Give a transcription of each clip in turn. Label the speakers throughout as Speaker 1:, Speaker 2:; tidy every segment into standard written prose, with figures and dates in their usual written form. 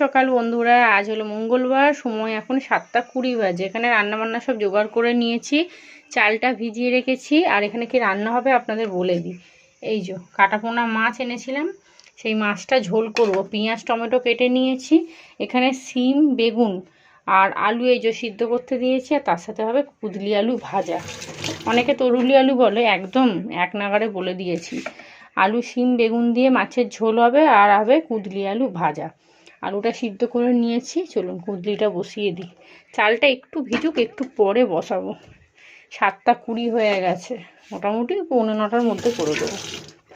Speaker 1: সকাল বন্ধুরা, আজ হলো মঙ্গলবার, সময় এখন 7:20 বাজে। এখানে রান্নাবান্না সব জোগাড় করে নিয়েছি, চালটা ভিজিয়ে রেখেছি। আর এখানে কি রান্না হবে আপনাদের বলে দিই। এই যে কাটাপোনা মাছ এনেছিলাম, সেই মাছটা ঝোল করব। পেঁয়াজ টমেটো কেটে নিয়েছি, এখানে সিম বেগুন আর আলু এই যে সিদ্ধ করতে দিয়েছি। আর তার সাথে হবে কুদলি আলু ভাজা, অনেকে তরুলি আলু বলে, একদম এক নাগাড়ে বলে দিয়েছি। আলু সিম বেগুন দিয়ে মাছের ঝোল হবে, আর হবে কুদলি আলু ভাজা। আলুটা সিদ্ধ করে নিয়েছি, চলুন কুদলিটা বসিয়ে দিই। চালটা একটু ভিজুক, একটু পরে বসাবো। 7:20 হয়ে গেছে, মোটামুটি 8:45-9টার মধ্যে করে দেবো।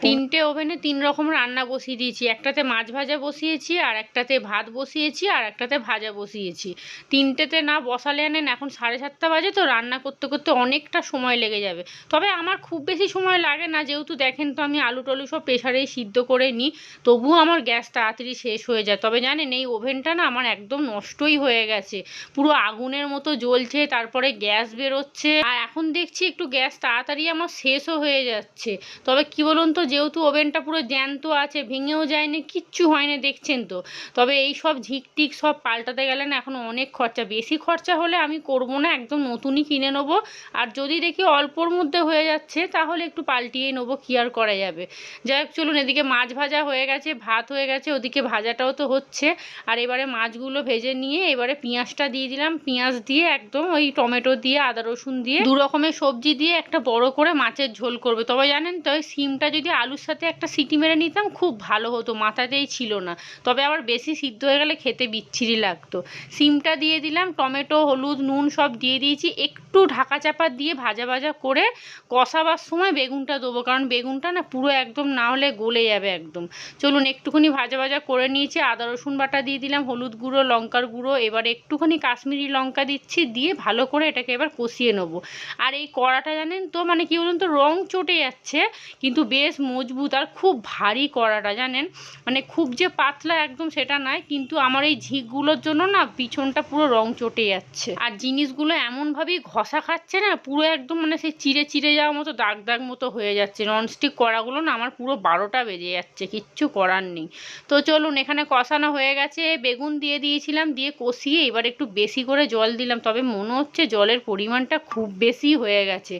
Speaker 1: 3টে ওভেনে 3 রকম রান্না বসিয়ে দিয়েছি। একটাতে মাছ ভাজা বসিয়েছি, আর একটাতে ভাত বসিয়েছি, আর একটাতে ভাজা বসিয়েছি। 3টেতে না বসালে আনেন, এখন 7:30 বাজে, তো রান্না করতে করতে অনেকটা সময় লেগে যাবে। তবে আমার খুব বেশি সময় লাগে না, যেহেতু দেখেন তো আমি আলু টালু সব প্রেশারেই সিদ্ধ করে নিই, তবুও আমার গ্যাস তাড়াতাড়ি শেষ হয়ে যায়। তবে জানেন এই ওভেনটা না আমার একদম নষ্টই হয়ে গেছে, পুরো আগুনের মতো জ্বলছে, তারপরে গ্যাস বেরোচ্ছে। আর এখন দেখছি একটু গ্যাস তাড়াতাড়ি আমার শেষও হয়ে যাচ্ছে। তবে কি বলুন তো, যেহেতু ওভেনটা পুরো জ্যান্ত আছে, ভেঙেও যায়নি, কিচ্ছু হয়নি, দেখছেন তো। তবে এই সব ঝিকটিক সব পাল্টাতে গেলে না এখন অনেক খরচা, বেশি খরচা হলে আমি করব না, একদম নতুনই কিনে নেবো। আর যদি দেখি অল্পর মধ্যে হয়ে যাচ্ছে, তাহলে একটু পাল্টিয়ে নেবো, কি আর করা যাবে। যাই হোক চলুন, এদিকে মাছ ভাজা হয়ে গেছে, ভাত হয়ে গেছে, ওদিকে ভাজাটাও তো হচ্ছে। আর এবারে মাছগুলো ভেজে নিয়ে এবারে পেঁয়াজটা দিয়ে দিলাম। পেঁয়াজ দিয়ে একদম ওই টমেটো দিয়ে আদা রসুন দিয়ে 2 রকমের সবজি দিয়ে একটা বড় করে মাছের ঝোল করবে। তবে জানেন তো, ওই সিমটা যদি আলুর সাথে একটা সিটি মেরে নিতাম খুব ভালো হতো, মাথাতেই ছিল না। তবে আবার বেশি সিদ্ধ হয়ে গেলে খেতে বিচ্ছিরি লাগতো। সিমটা দিয়ে দিলাম, টমেটো হলুদ নুন সব দিয়ে দিয়েছি, একটু ঢাকা চাপা দিয়ে ভাজা ভাজা করে কষাবার সময় বেগুনটা দেবো, কারণ বেগুনটা না পুরো একদম না হলে গলে যাবে একদম। চলুন একটুখানি ভাজা ভাজা করে নিয়েছি, আদা রসুন বাটা দিয়ে দিলাম, হলুদ গুঁড়ো লঙ্কার গুঁড়ো, এবার একটুখানি কাশ্মীরি লঙ্কা দিচ্ছি, দিয়ে ভালো করে এটাকে এবার কষিয়ে নেবো। আর এই কড়াটা জানেন তো, মানে কি বলুন তো, রং চটে যাচ্ছে, কিন্তু বেশ মজবুত আর খুব ভারী কড়াটা, জানেন। মানে খুব যে পাতলা একদম সেটা নয়, কিন্তু আমার এই ঝিকগুলোর জন্য না পিছনটা পুরো রং চটে যাচ্ছে। আর জিনিসগুলো এমনভাবেই ঘষা খাচ্ছে না, পুরো একদম মানে সেই চিড়ে চিড়ে যাওয়ার মতো দাগ দাগ মতো হয়ে যাচ্ছে। ননস্টিক কড়াগুলো না আমার পুরো 12টা বেজে যাচ্ছে, কিচ্ছু করার নেই। তো চলুন, এখানে কষানো হয়ে গেছে, বেগুন দিয়ে দিয়েছিলাম, দিয়ে কষিয়ে এবার একটু বেশি করে জল দিলাম। তবে মনে হচ্ছে জলের পরিমাণটা খুব বেশি হয়ে গেছে,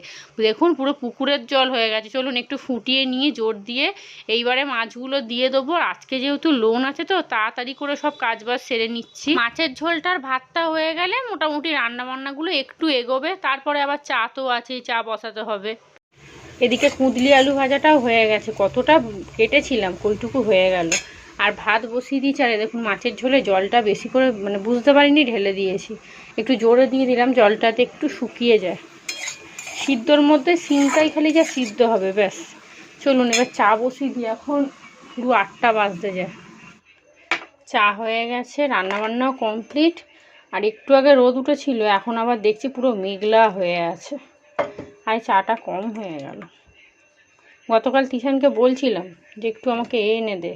Speaker 1: দেখুন পুরো পুকুরের জল হয়ে গেছে। চলুন একটু ফুটিয়ে নিয়ে জোর দিয়ে এইবারে মাছগুলো দিয়ে দেবো। আজকে যেহেতু লোন আছে, তো তাড়াতাড়ি করে সব কাজবাজ সেরে নিচ্ছি। মাছের ঝোলটার ভাতটা হয়ে গেলে মোটামুটি রান্নাবান্নাগুলো একটু এগোবে, তারপরে আবার চা তো আছেই, চা বসাতে হবে। এদিকে কুঁদলি আলু ভাজাটাও হয়ে গেছে, কতটা কেটেছিলাম কইটুকু হয়ে গেল। আর ভাত বসিয়ে দিয়েছি, আর দেখুন মাছের ঝোলে জলটা বেশি করে মানে বুঝতে পারিনি, ঢেলে দিয়েছি। একটু জোরে দিয়ে দিলাম, জলটাতে একটু শুকিয়ে যায়। সিদ্ধর মধ্যে সিমটাই খালি যা সিদ্ধ হবে, ব্যাস। চলুন এবার চা বসিয়ে দিই, এখন পুরো 8টা বাজতে যায়। চা হয়ে গেছে, রান্নাবান্নাও কমপ্লিট। আর একটু আগে রোদ উঠেছিল, এখন আবার দেখছি পুরো মেঘলা হয়ে আছে, আর চাটা কম হয়ে গেল। গতকাল তিশানকে বলছিলাম যে একটু আমাকে এনে দে,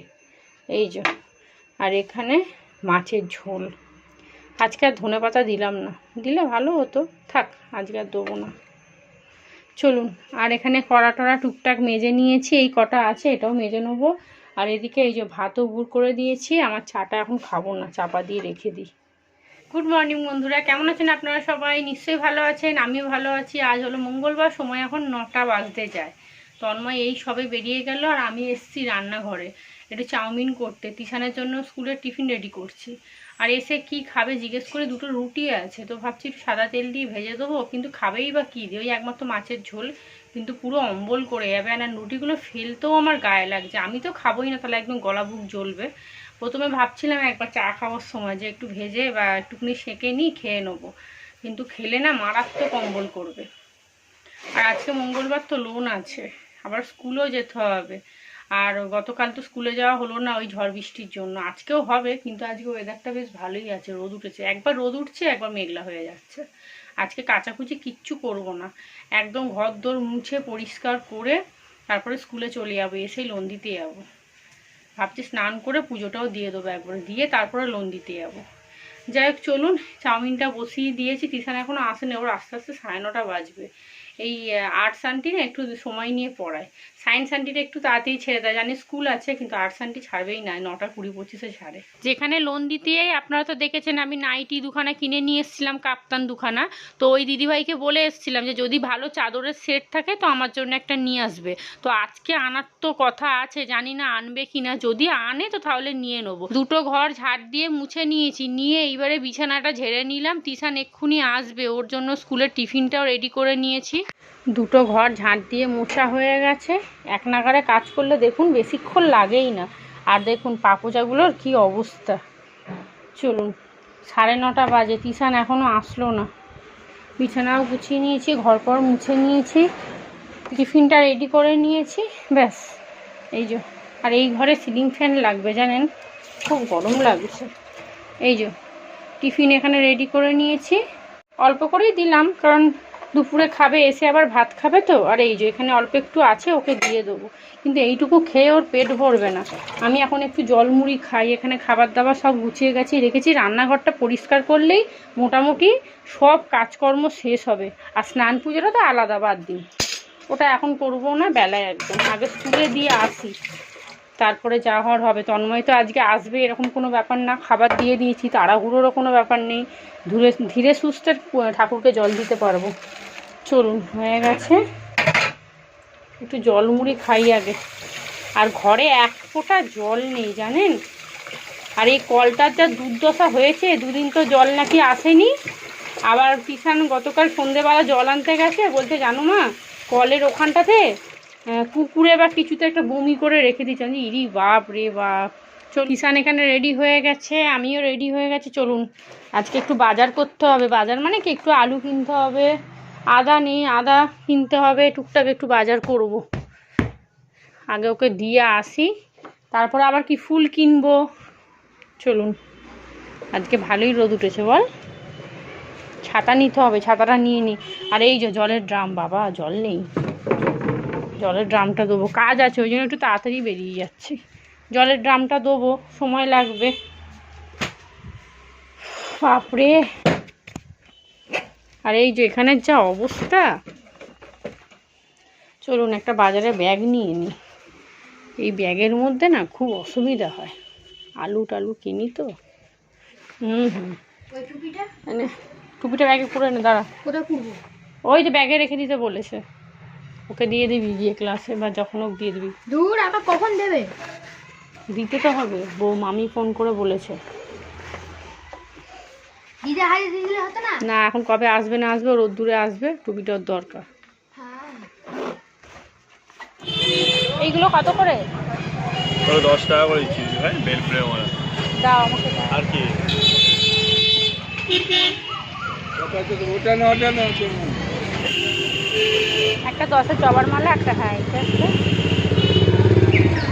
Speaker 1: এই যে। আর এখানে মাছের ঝোল, আজকে আর ধনেপাতা দিলাম না, দিলে ভালো হতো, থাক আজকে আর দেবো না। চলুন, আর এখানে কড়া টড়া টুকটাক মেজে নিয়েছি, এই কটা আছে এটাও মেজে নেবো। আর এদিকে এই যে ভাতও গুড় করে দিয়েছি, আমার চাটা এখন খাবো না, চাপা দিয়ে রেখে দিই। গুড মর্নিং বন্ধুরা, কেমন আছেন আপনারা সবাই? নিশ্চয়ই ভালো আছেন, আমিও ভালো আছি। আজ হলো মঙ্গলবার, সময় এখন 9টা বাজতে যায়। তন্ময় এই সবে বেরিয়ে গেল, আর আমি এসেছি রান্নাঘরে একটু চাউমিন করতে, তিশানের জন্য স্কুলের টিফিন রেডি করছি। আর এসে কি খাবে জিজ্ঞেস করে, 2টো রুটি আছে, তো ভাবছি একটু সাদা তেল দিয়ে ভেজে দেবো, কিন্তু খাবেই বা কী দিয়ে, ওই একমাত্র মাছের ঝোল, কিন্তু পুরো অম্বল করে যাবে। আর রুটিগুলো ফেলতেও আমার গায়ে লাগছে, আমি তো খাবোই না, তাহলে একদম গলা বুক জ্বলবে। প্রথমে ভাবছিলাম একবার চা খাওয়ার সময় যে একটু ভেজে বা একটুখানি সেঁকে নিই, খেয়ে নেবো, কিন্তু খেলে না মারাত্মক অম্বল করবে। আর আজকে মঙ্গলবার, তো লোন আছে, আবার স্কুলেও যেতে হবে। আর গতকাল তো স্কুলে যাওয়া হলো না ওই ঝড় বৃষ্টির জন্য, আজকেও হবে, কিন্তু আজকে ওয়েদারটা বেশ ভালোই আছে, রোদ উঠেছে, একবার রোদ উঠছে একবার মেঘলা হয়ে যাচ্ছে। আজকে কাচাকুচি কিচ্ছু করব না, একদম ঘর দোর মুছে পরিষ্কার করে তারপরে স্কুলে চলে যাবো, এসেই লোন দিতে যাবো। ভাবছি স্নান করে পুজোটাও দিয়ে দেবো একবারে, দিয়ে তারপরে লোন দিতে যাবো। যাই হোক চলুন, চাউমিনটা বসিয়ে দিয়েছি, তিশান এখনও আসেনি, ওর আস্তে আস্তে 9:30 বাজবে। এই আর্টস আন্টি না একটু সময় নিয়ে পড়ায়, সায়েন্স আন্টিটা একটু তাড়াতাড়ি ছেড়ে দেয়, জানি স্কুল আছে, কিন্তু আর্টস আন্টি ছাড়বেই না, 9:20-25 ছাড়ে। যেখানে লোন দিতে আপনারা তো দেখেছেন আমি নাইটি দুখানা কিনে নিয়ে এসেছিলাম, কাপ্তান দুখানা। তো ওই দিদিভাইকে বলে এসেছিলাম যে যদি ভালো চাদরের সেট থাকে তো আমার জন্য একটা নিয়ে আসবে। তো আজকে আনার তো কথা আছে, জানি না আনবে কিনা, যদি আনে তো তাহলে নিয়ে নেবো। দুটো ঘর ঝাড় দিয়ে মুছে নিয়েছি, নিয়ে এইবারে বিছানাটা ঝেড়ে নিলাম। তিশান এক্ষুনি আসবে, ওর জন্য স্কুলের টিফিনটাও রেডি করে নিয়েছি। দুটো ঘর ঝাঁট দিয়ে মোছা হয়ে গেছে। এক নাগারে কাজ করলে দেখুন বেশিক্ষণ লাগেই না। আর দেখুন পাপোচাগুলোর কি অবস্থা। চলুন, 9:30 বাজে, তিশান এখনও আসলো না। বিছানাও গুছিয়ে নিয়েছি, ঘর পর মুছে নিয়েছি, টিফিনটা রেডি করে নিয়েছি, ব্যাস। এই যে, আর এই ঘরে সিলিং ফ্যান লাগবে জানেন, খুব গরম লাগছে। এই যে টিফিন এখানে রেডি করে নিয়েছি, অল্প করেই দিলাম কারণ দুপুরে খাবে, এসে আবার ভাত খাবে তো। আর এই যে এখানে অল্প একটু আছে, ওকে দিয়ে দেবো, কিন্তু এইটুকু খেয়ে ওর পেট ভরবে না। আমি এখন একটু জল মুড়ি খাই। এখানে খাবার দাবার সব গুছিয়ে গেছি, রেখেছি। রান্নাঘরটা পরিষ্কার করলেই মোটামুটি সব কাজকর্ম শেষ হবে। আর স্নান পুজোটা তো আলাদা, বাদ দিন, ওটা এখন করবো না, বেলায় একদম। আগে স্কুলে দিয়ে আসি, তারপরে যা হওয়ার হবে। তন্ময় তো আজকে আসবে এরকম কোনো ব্যাপার না, খাবার দিয়ে দিয়েছি, তাড়াহুড়োরও কোনো ব্যাপার নেই। ধীরে সুস্থে ঠাকুরকে জল দিতে পারবো। চলুন, হয়ে গেছে, একটু জল মুড়ি খাই আগে। আর ঘরে এক ফোঁটা জল নেই জানেন। আর এই কলটার যা দুর্দশা হয়েছে, দুদিন তো জল নাকি আসেনি। আবার তিশান গতকাল সন্ধেবেলা জল আনতে গেছে, বলতে জানো মা কলের ওখানটাতে কুকুরে বা কিছুতে একটা বমি করে রেখে দিচ্ছি। আমি ইরি বাপ রে বাপ। চল, তিশান এখানে রেডি হয়ে গেছে, আমিও রেডি হয়ে গেছি। চলুন, আজকে একটু বাজার করতে হবে। বাজার মানে কি, একটু আলু কিনতে হবে, আদা নেই, আদা কিনতে হবে, টুকটাক একটু বাজার করব। আগে ওকে দিয়ে আসি, তারপর আবার কি ফুল কিনবো। চলুন, আজকে ভালোই রোদ উঠেছে বল। ছাতা নিতে হবে, ছাতাটা নিয়ে নিই। আর এই যে জলের ড্রাম, বাবা জল নেই, জলের ড্রামটা দেবো, কাজ আছে ওই জন্য একটু তাড়াতাড়ি বেরিয়ে যাচ্ছি। জলের ড্রামটা দেবো, সময় লাগবে, বাপরে। আর এই যে এখানের যা অবস্থা। চলুন, একটা বাজারে ব্যাগ নিয়ে নিই। এই ব্যাগের মধ্যে না খুব অসুবিধা হয়, আলু টালু কিনি তো। মানে টুপিটা ব্যাগে পুরো এনে দাঁড়া। কোথায় পুরবো? ওই যে ব্যাগে রেখে দিতে বলেছে, ওকে দিয়ে দিবি গিয়ে ক্লাসে, বা যখন ওকে দিয়ে দিবি।
Speaker 2: দূর, আবার কখন দেবে?
Speaker 1: দিতে তো হবে, বউ মামি ফোন করে বলেছে।
Speaker 2: দিদা হারিয়ে দিলে হতো না?
Speaker 1: না, এখন কবে আসবে না আসবে, রোদ্দুরে আসবে, টুপিটার দরকার। এইগুলো কত করে?
Speaker 3: 10 টাকা করে দিচ্ছি ভাই, বেল ফ্রেম ওরা।
Speaker 1: দাও আমাকে।
Speaker 3: আর কি
Speaker 1: একটা 10-এর জবার মালা একটা। হ্যাঁ,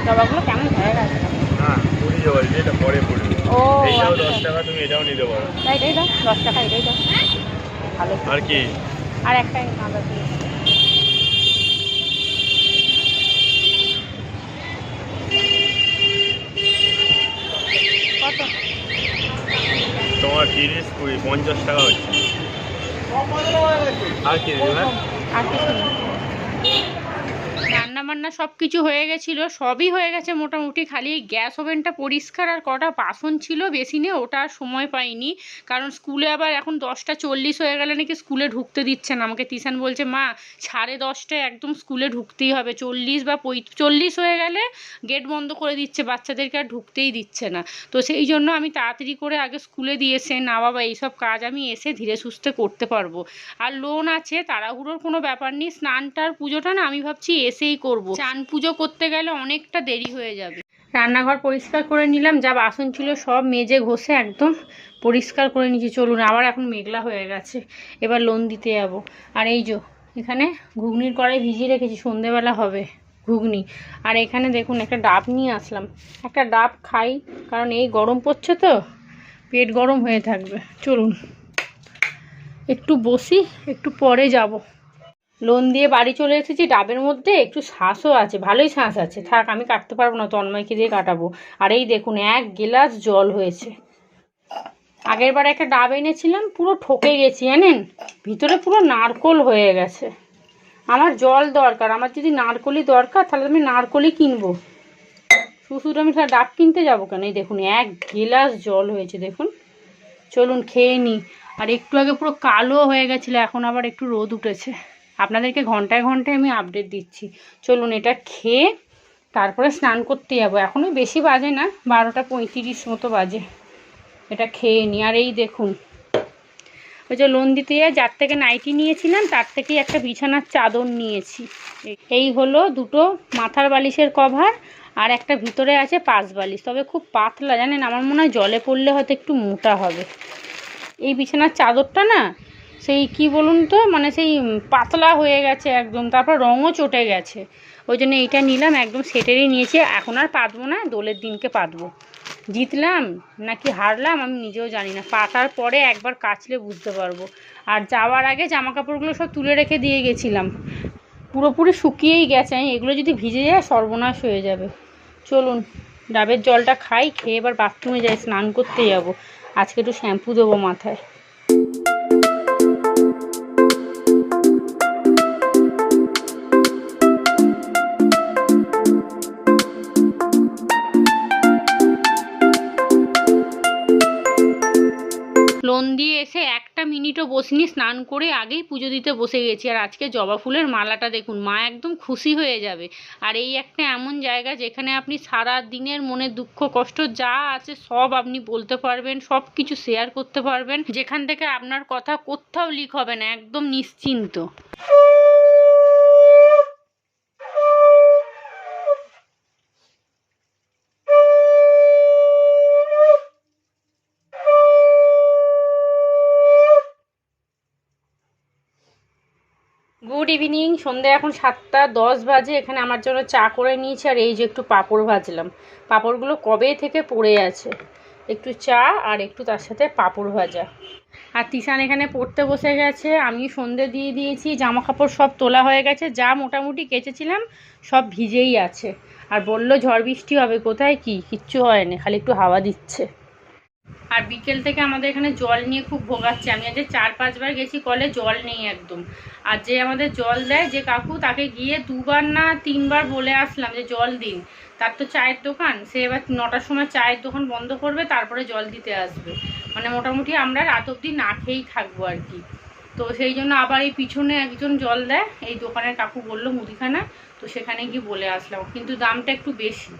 Speaker 1: জবাগুলো কেমন হয়ে গেছে।
Speaker 3: হ্যাঁ, পুরি জবা, এটা পরে পড়বে।
Speaker 1: ও,
Speaker 3: এইটাও 10 টাকা, তুমি এটাও নিতে পারো।
Speaker 1: এটাই দাও, 10 টাকা এটাই দাও। ভালো।
Speaker 3: আর কি?
Speaker 1: আর একটাই আদা দিয়ে। কত?
Speaker 3: তোমার 30, 20, 50 টাকা হচ্ছে। আর কি দেবে?
Speaker 1: আর কিছু না। রান্না বান্না সব কিছু হয়ে গেছিলো, সবই হয়ে গেছে মোটামুটি। খালি গ্যাস ওভেনটা পরিষ্কার আর কটা বাসন ছিল বেসিনে, ওটা আর সময় পাইনি। কারণ স্কুলে আবার এখন 10:40 হয়ে গেলে নাকি স্কুলে ঢুকতে দিচ্ছে না আমাকে। তিশান বলছে মা 10:30টায় একদম স্কুলে ঢুকতেই হবে, 40 বা 45 হয়ে গেলে গেট বন্ধ করে দিচ্ছে, বাচ্চাদেরকে আর ঢুকতেই দিচ্ছে না। তো সেই জন্য আমি তাড়াতাড়ি করে আগে স্কুলে দিয়েছে। না বাবা, এইসব কাজ আমি এসে ধীরে সুস্থে করতে পারবো। আর লোন আছে, তাড়াহুড়োর কোনো ব্যাপার নেই। স্নানটার পুজোটা না আমি ভাবছি এসেই করব, চান পুজো করতে গেলে অনেকটা দেরি হয়ে যাবে। রান্নাঘর পরিষ্কার করে নিলাম, যা বাসন ছিল সব মেজে ঘষে একদম পরিষ্কার করে নিয়েছি। চলুন, আবার এখন মেঘলা হয়ে গেছে, এবার লোন দিতে যাবো। আর এই যে এখানে ঘুগনির কড়াই ভিজিয়ে রেখেছি, সন্ধেবেলা হবে ঘুগনি। আর এখানে দেখুন একটা ডাব নিয়ে আসলাম, একটা ডাব খাই, কারণ এই গরম পড়ছে তো পেট গরম হয়ে থাকবে। চলুন একটু বসি, একটু পরে যাব। লোন দিয়ে বাড়ি চলে এসেছি, ডাবের মধ্যে একটু শাঁসও আছে, ভালোই শাঁস আছে। থাক, আমি কাটতে পারবো না, তন্ময়কে দিয়ে কাটাবো। আর এই দেখুন 1 গ্লাস জল হয়েছে। আগের বার একটা ডাব এনেছিলাম, পুরো ঠকে গেছি জানেন, ভিতরে পুরো নারকোল হয়ে গেছে। আমার জল দরকার, আমার যদি নারকলি দরকার তাহলে আমি নারকলি কিনবো, শুধু আমি তাহলে ডাব কিনতে যাবো কেন? এই দেখুন 1 গিলাস জল হয়েছে দেখুন। চলুন খেয়ে নিই। আর একটু আগে পুরো কালো হয়ে গেছিলো, এখন আবার একটু রোদ উঠেছে। আপনাদেরকে ঘন্টায় ঘন্টায় আমি আপডেট দিচ্ছি। চলুন এটা খেয়ে তারপরে স্নান করতে যাবো। এখনও বেশি বাজে না, 12:35 মতো বাজে। এটা খেয়ে নিই। আর এই দেখুন ওই যে লোন দিতে যার থেকে নাইটি নিয়েছিলাম তার থেকেই একটা বিছানার চাদর নিয়েছি। এই হলো 2টো মাথার বালিশের কভার, আর একটা ভিতরে আছে 5 বালিশ, তবে খুব পাতলা জানেন, আমার মনে হয় জলে পড়লে হয়তো একটু মোটা হবে। এই বিছানার চাদরটা না সেই কি বলুন তো, মানে সেই পাতলা হয়ে গেছে একদম, তারপর রঙও চটে গেছে। ওই জন্য এইটা নিলাম, একদম সেটেরই নিয়েছি। এখন আর পাতবো না, দোলের দিনকে পাতবো। জিতলাম নাকি হারলাম আমি নিজেও জানি না, পাতার পরে একবার কাচলে বুঝতে পারবো। আর যাওয়ার আগে জামা কাপড়গুলো সব তুলে রেখে দিয়ে গেছিলাম, পুরোপুরি শুকিয়েই গেছে। এগুলো যদি ভিজে যায় সর্বনাশ হয়ে যাবে। চলুন ডাবের জলটা খাই, খেয়ে এবার বাথরুমে যাই, স্নান করতে যাব। আজকে একটু শ্যাম্পু দেবো মাথায়। লোন দিয়ে এসে 1 মিনিটও বসিনি, স্নান করে আগেই পুজো দিতে বসে গেছি। আর আজকে জবা ফুলের মালাটা দেখুন, মা একদম খুশি হয়ে যাবে। আর এই একটা এমন জায়গা যেখানে আপনি সারা দিনের মনে দুঃখ কষ্ট যা আছে সব আপনি বলতে পারবেন, সব কিছু শেয়ার করতে পারবেন, যেখান থেকে আপনার কথা কোথাও লিক হবে না, একদম নিশ্চিন্ত। Good evening. সন্ধ্যে এখন 7:10 বাজে। এখানে আমার জন্য চা করে নিয়েছি, আর এই যে একটু পাঁপড় ভাজলাম। পাঁপড়গুলো কবে থেকে পড়ে আছে, একটু চা আর একটু তার সাথে পাঁপড় ভাজা। আর তিশান এখানে পড়তে বসে গেছে, আমি সন্ধ্যে দিয়ে দিয়েছি, জামা কাপড় সব তোলা হয়ে গেছে, যা মোটামুটি কেচেছিলাম সব ভিজেই আছে। আর বললো ঝড় বৃষ্টি হবে, কোথায় কি কিচ্ছু হয়নি, খালি একটু হাওয়া দিচ্ছে। আর বিকেল থেকে আমাদের এখানে জল নিয়ে খুব ভোগাচ্ছে। আমি আজ 4-5 বার গেছি কলে, জল নেই একদম। আর যে আমাদের জল দেয় যে কাকু, তাকে গিয়ে 2 বার না 3 বার বলে আসলাম যে জল দিন। তার তো চায়ের দোকান, সে এবার 9টার সময় চায়ের দোকান বন্ধ করবে, তারপরে জল দিতে আসবে। মানে মোটামুটি আমরা রাত অবধি না খেয়েই থাকবো আর কি। তো সেই জন্য আবার এই পিছনে একজন জল দেয়, এই দোকানের কাকু বললো মুদিখানা, তো সেখানে গিয়ে বলে আসলাম। কিন্তু দামটা একটু বেশি।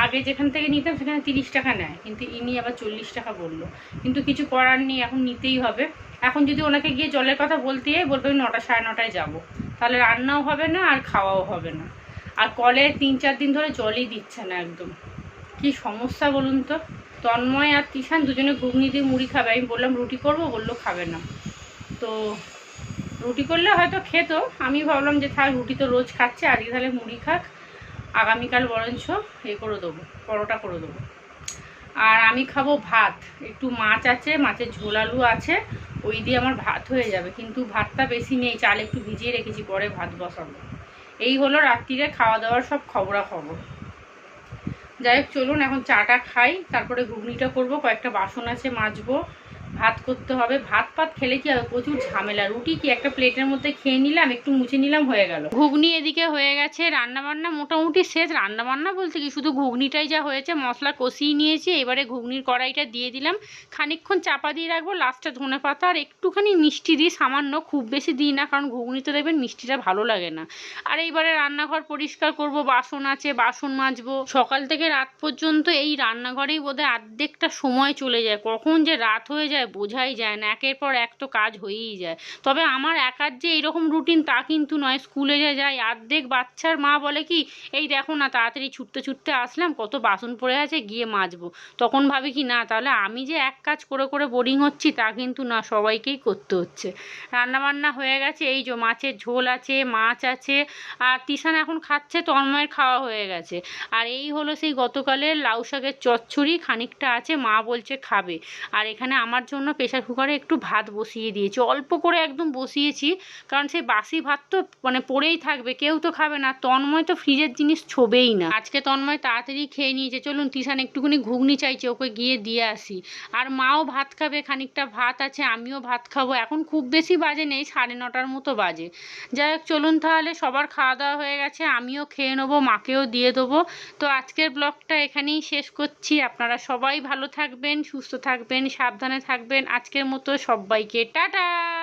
Speaker 1: আগে যেখান থেকে নিতাম সেখানে 30 টাকা নেয়, কিন্তু ইনি আবার 40 টাকা বললো। কিন্তু কিছু করার নেই, এখন নিতেই হবে। এখন যদি ওনাকে গিয়ে জলের কথা বলতে যাই, বলবে 9টা 9:30টায় যাবো, তাহলে রান্নাও হবে না আর খাওয়াও হবে না। আর কলে 3-4 দিন ধরে জলই দিচ্ছে না একদম। কি সমস্যা বলুন তো। তন্ময় আর তিশান দুজনে ঘুগনি দিয়ে মুড়ি খাবে, আমি বললাম রুটি করবো, বললো খাবে না। তো রুটি করলে হয়তো খেত, আমি ভাবলাম যে থাক, রুটি তো রোজ খাচ্ছে, আজকে তাহলে মুড়ি খাক, আগামীকাল বরঞ্চ করে দেবো, পরোটা করে দেবো। আর আমি খাবো ভাত, একটু মাছ আছে, মাছের ঝোল আলু আছে, ওই দিয়ে আমার ভাত হয়ে যাবে। কিন্তু ভাতটা বেশি নেই, চাল একটু ভিজিয়ে রেখেছি, পরে ভাত বসাবো। এই হলো রাত্রিরে খাওয়া দাওয়ার সব খবরাখবর। যাই হোক চলুন এখন চাটা খাই, তারপরে ঘুগনিটা করব, কয়েকটা বাসন আছে মাজবো, ভাত করতে হবে। ভাত খেলে কি হবে, প্রচুর ঝামেলা। রুটি কি একটা প্লেটের মধ্যে খেয়ে নিলাম, একটু মুছে নিলাম, হয়ে গেল। ঘুগনি এদিকে হয়ে গেছে, রান্নাবান্না মোটামুটি শেষ। রান্নাবান্না বলতে কি, শুধু ঘুগনিটাই যা হয়েছে, মশলা কষিয়ে নিয়েছি। এবারে ঘুগনির কড়াইটা দিয়ে দিলাম, খানিকক্ষণ চাপা দিয়ে রাখবো, লাস্টে ধনে পাতা আর একটুখানি মিষ্টি দিই, সামান্য, খুব বেশি দিই না, কারণ ঘুগনিতে দেখবেন মিষ্টিটা ভালো লাগে না। আর এইবারে রান্নাঘর পরিষ্কার করব, বাসন আছে, বাসন মাজবো। সকাল থেকে রাত পর্যন্ত এই রান্নাঘরেই বোধহয় অর্ধেকটা সময় চলে যায়, কখন যে রাত হয়ে যায় বোঝাই যায় না। একের পর এক তো কাজ হয়েই যায়। তবে আমার একার যে এইরকম রুটিন তা কিন্তু নয়। স্কুলে যে যাই, অর্ধেক বাচ্চার মা বলে কি, এই দেখো না তাড়াতাড়ি ছুটতে ছুটতে আসলাম, কত বাসন পড়ে আছে, গিয়ে মাজবো। তখন ভাবি কি না, তাহলে আমি যে এক কাজ করে করে বোরিং হচ্ছি তা কিন্তু না, সবাইকেই করতে হচ্ছে। রান্নাবান্না হয়ে গেছে, এই যে মাছের ঝোল আছে, মাছ আছে, আর তিশান এখন খাচ্ছে, তন্ময়ের খাওয়া হয়ে গেছে। আর এই হলো সেই গতকালের লাউ শাকের চচ্চড়ি, খানিকটা আছে, মা বলছে খাবে। আর এখানে আমার জন্য প্রেশার কুকারে একটু ভাত বসিয়ে দিয়েছি, অল্প করে একদম বসিয়েছি, কারণ সেই বাসি ভাত তো মানে পড়েই থাকবে, কেউ তো খাবে না। তন্ময় তো ফ্রিজের জিনিস ছোবেই না। আজকে তন্ময় তাড়াতাড়ি খেয়ে নিয়েছে। চলুন তিশান একটুখানি ঘুগনি চাইছে, ওকে গিয়ে দিয়ে আসি। আর মাও ভাত খাবে, খানিকটা ভাত আছে, আমিও ভাত খাবো। এখন খুব বেশি বাজে নেই, 9:30 মতো বাজে। যাই হোক চলুন তাহলে, সবার খাওয়া দাওয়া হয়ে গেছে, আমিও খেয়ে নেবো, মাকেও দিয়ে দেবো। তো আজকের ব্লগটা এখানেই শেষ করছি। আপনারা সবাই ভালো থাকবেন, সুস্থ থাকবেন, সাবধানে থাকবেন। আজকের মতো সবাইকে টাটা।